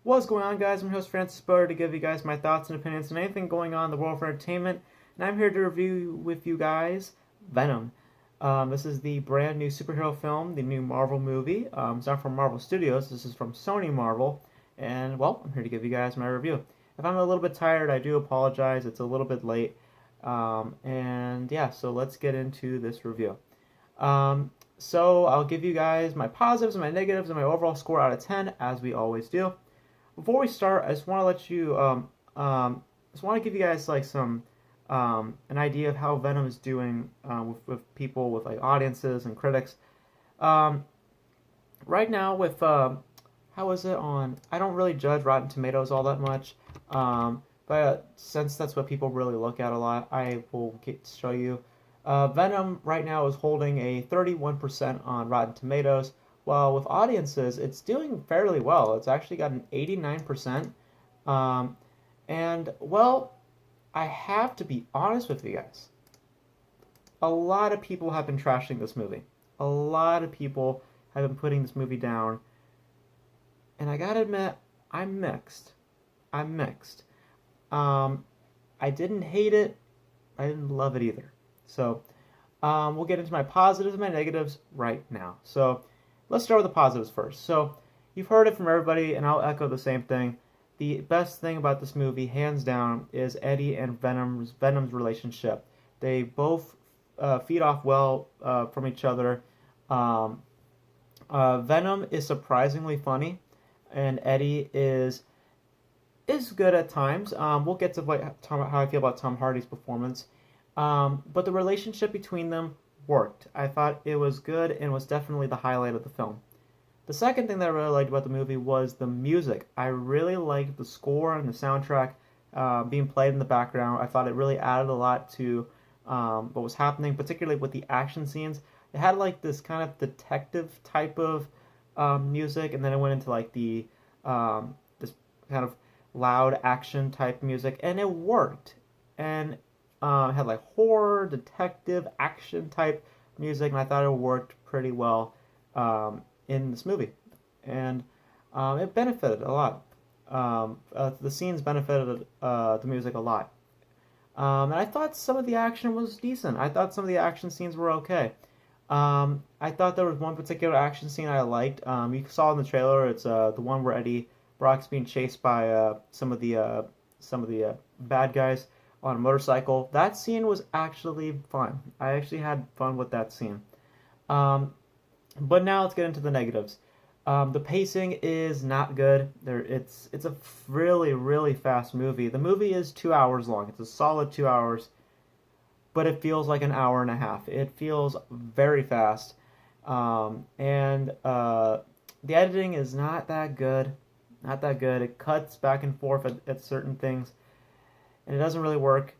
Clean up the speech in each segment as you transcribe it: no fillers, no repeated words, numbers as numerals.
What's going on, guys? I'm your host Francis Bower to give you guys my thoughts and opinions on anything going on in the world of entertainment, and I'm here to review with you guys Venom. This is the brand new superhero film, the new Marvel movie. It's not from Marvel Studios, this is from Sony Marvel, and well, I'm here to give you guys my review. If I'm a little bit tired, I do apologize, it's a little bit late, and yeah, so let's get into this review. So I'll give you guys my positives and my negatives and my overall score out of 10, as we always do. Before we start, I just want to just want to give you guys like some an idea of how Venom is doing with people, with like audiences and critics. Um, right now, with how is it on? I don't really judge Rotten Tomatoes all that much, but since that's what people really look at a lot, I will show you. Venom right now is holding a 31% on Rotten Tomatoes. Well, with audiences, it's doing fairly well. It's actually got an 89%. Um, and, well, I have to be honest with you guys. A lot of people have been trashing this movie. A lot of people have been putting this movie down. And I gotta admit, I'm mixed. I'm mixed. I didn't hate it. I didn't love it either. So, we'll get into my positives and my negatives right now. So, let's start with the positives first. So, you've heard it from everybody, and I'll echo the same thing. The best thing about this movie, hands down, is Eddie and Venom's relationship. They both feed off well from each other. Um, Venom is surprisingly funny, and Eddie is good at times. We'll get to how I feel about Tom Hardy's performance. But the relationship between them worked. I thought it was good and was definitely the highlight of the film. The second thing that I really liked about the movie was the music. I really liked the score and the soundtrack being played in the background. I thought it really added a lot to what was happening, particularly with the action scenes. It had like this kind of detective type of music, and then it went into like the this kind of loud action type music, and it worked. And had like horror, detective, action type music, and I thought it worked pretty well in this movie, and it benefited a lot. The scenes benefited the music a lot, and I thought some of the action was decent. I thought some of the action scenes were okay. I thought there was one particular action scene I liked. You saw in the trailer. It's the one where Eddie Brock's being chased by some of the bad guys on a motorcycle. That scene was actually fun. I actually had fun with that scene. But now let's get into the negatives. The pacing is not good. It's a really fast movie. The movie is 2 hours long. It's a solid 2 hours, but it feels like an hour and a half. It feels very fast, and the editing is not that good. Not that good. It cuts back and forth at certain things, and it doesn't really work.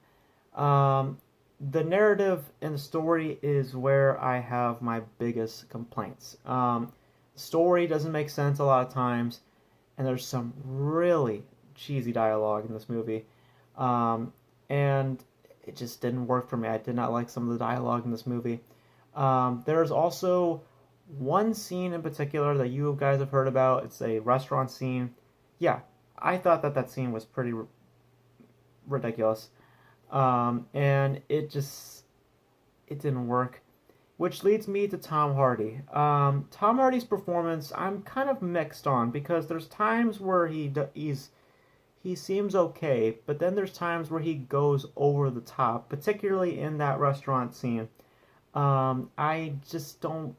The narrative and the story is where I have my biggest complaints. The story doesn't make sense a lot of times, and there's some really cheesy dialogue in this movie, and it just didn't work for me. I did not like some of the dialogue in this movie. There's also one scene in particular that you guys have heard about. It's a restaurant scene. Yeah, I thought that scene was pretty ridiculous. And it didn't work. Which leads me to Tom Hardy. Tom Hardy's performance, I'm kind of mixed on, because there's times where he seems okay, but then there's times where he goes over the top, particularly in that restaurant scene. I just don't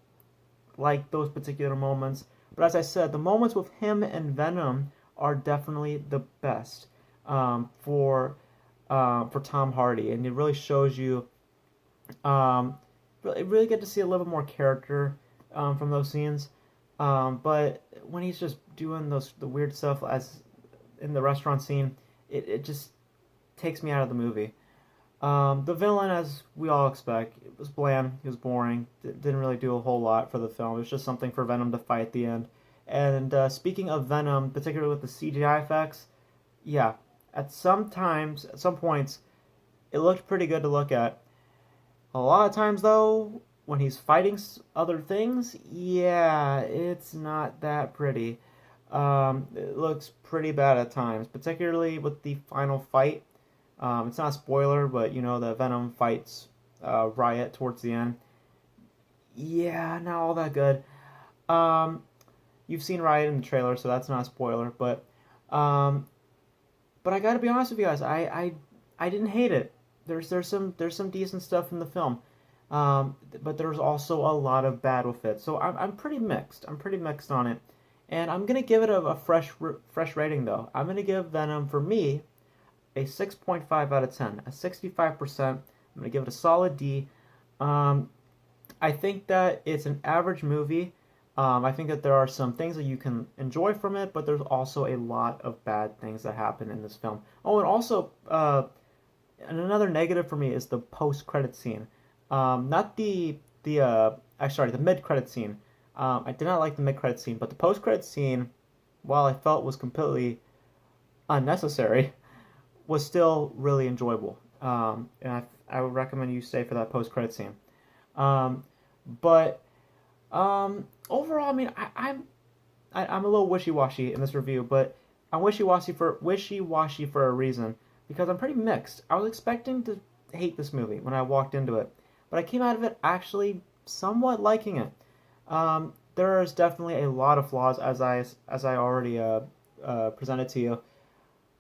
like those particular moments. But as I said, the moments with him and Venom are definitely the best for Tom Hardy, and it really shows you. Really get to see a little bit more character from those scenes. But when he's just doing the weird stuff as in the restaurant scene, it just takes me out of the movie. The villain, as we all expect, it was bland. He was boring. Didn't really do a whole lot for the film. It was just something for Venom to fight at the end. And speaking of Venom, particularly with the CGI effects, yeah, at some points, it looked pretty good to look at. A lot of times, though, when he's fighting other things, yeah, it's not that pretty. It looks pretty bad at times, particularly with the final fight. It's not a spoiler, but you know the Venom fights Riot towards the end. Yeah, not all that good. Um, you've seen Riot in the trailer, so that's not a spoiler. Um, but I gotta be honest with you guys, I didn't hate it. There's some decent stuff in the film, but there's also a lot of bad with it. So I'm pretty mixed. I'm pretty mixed on it, and I'm gonna give it a fresh rating though. I'm gonna give Venom, for me, a 6.5 out of 10, a 65%. I'm gonna give it a solid D. Um, I think that it's an average movie. I think that there are some things that you can enjoy from it, but there's also a lot of bad things that happen in this film. Oh, and also, and another negative for me is the post-credit scene. Not the mid-credit scene. I did not like the mid-credit scene, but the post-credit scene, while I felt was completely unnecessary, was still really enjoyable. And I would recommend you stay for that post-credit scene. Um, but overall, I mean, I'm a little wishy-washy in this review, but I'm wishy-washy for a reason, because I'm pretty mixed. I was expecting to hate this movie when I walked into it, but I came out of it actually somewhat liking it. There is definitely a lot of flaws, as I already presented to you,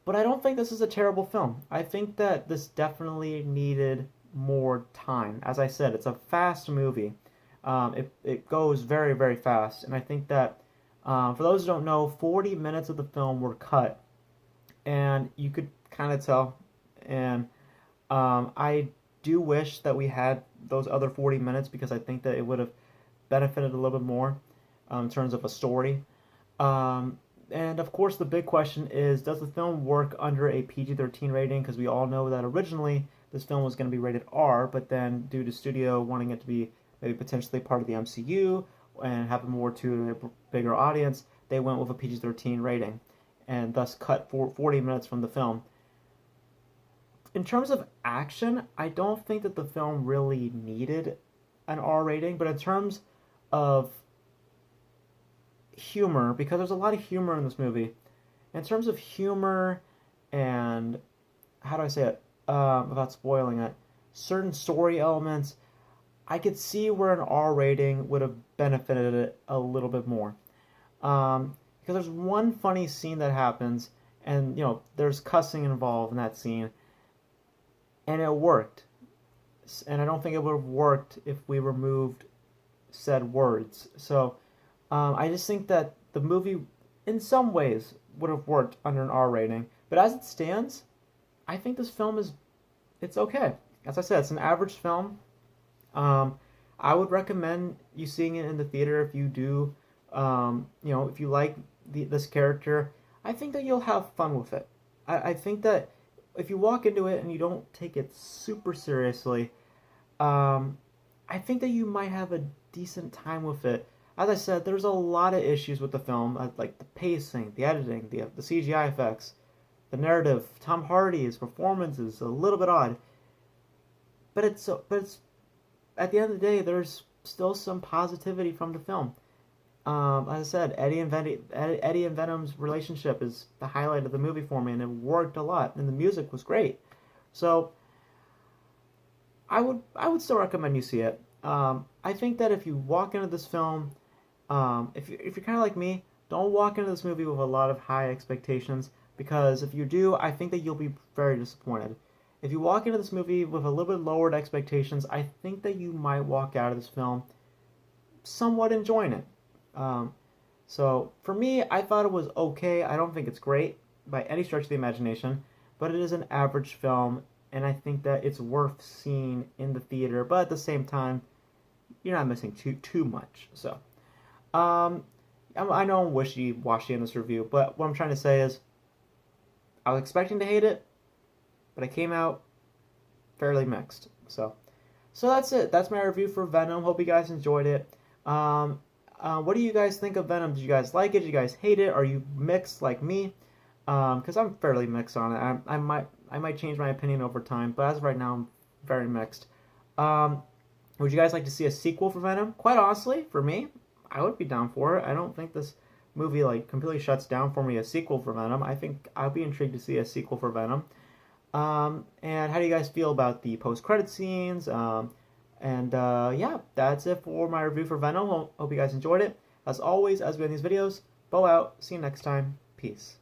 but I don't think this is a terrible film. I think that this definitely needed more time. As I said, it's a fast movie. It goes very, very fast. And I think that, for those who don't know, 40 minutes of the film were cut. And you could kind of tell. And I do wish that we had those other 40 minutes, because I think that it would have benefited a little bit more in terms of a story. Um, and of course, the big question is, does the film work under a PG-13 rating? Because we all know that originally this film was going to be rated R, but then due to studio wanting it to be maybe potentially part of the MCU and have more to a bigger audience, they went with a PG-13 rating and thus cut 40 minutes from the film. In terms of action, I don't think that the film really needed an R rating, but in terms of humor, because there's a lot of humor in this movie, in terms of humor and, how do I say it, without spoiling it, certain story elements, I could see where an R rating would have benefited it a little bit more. Because there's one funny scene that happens, and there's cussing involved in that scene, and it worked. And I don't think it would have worked if we removed said words. So I just think that the movie, in some ways, would have worked under an R rating. But as it stands, I think this film it's okay. As I said, it's an average film. I would recommend you seeing it in the theater if you do, if you like this character. I think that you'll have fun with it. I think that if you walk into it and you don't take it super seriously, I think that you might have a decent time with it. As I said, there's a lot of issues with the film, like the pacing, the editing, the CGI effects, the narrative. Tom Hardy's performance is a little bit odd, but it's at the end of the day, there's still some positivity from the film. As I said, Eddie and Venom's relationship is the highlight of the movie for me, and it worked a lot, and the music was great. So I would still recommend you see it. I think that if you walk into this film, if you're kind of like me, don't walk into this movie with a lot of high expectations, because if you do, I think that you'll be very disappointed. If you walk into this movie with a little bit lowered expectations, I think that you might walk out of this film somewhat enjoying it. So for me, I thought it was okay. I don't think it's great by any stretch of the imagination, but it is an average film, and I think that it's worth seeing in the theater. But at the same time, you're not missing too much. So, I know I'm wishy-washy in this review, but what I'm trying to say is, I was expecting to hate it, but I came out fairly mixed. So that's it. That's my review for Venom. Hope you guys enjoyed it. What do you guys think of Venom? Did you guys like it? Did you guys hate it? Are you mixed like me? Because I'm fairly mixed on it. I might change my opinion over time, but as of right now, I'm very mixed. Would you guys like to see a sequel for Venom? Quite honestly, for me, I would be down for it. I don't think this movie like completely shuts down for me a sequel for Venom, I think I'll be intrigued to see a sequel for Venom. And how do you guys feel about the post-credit scenes? Yeah, that's it for my review for Venom. Hope you guys enjoyed it. As always, as we end these videos, Beau out. See you next time. Peace.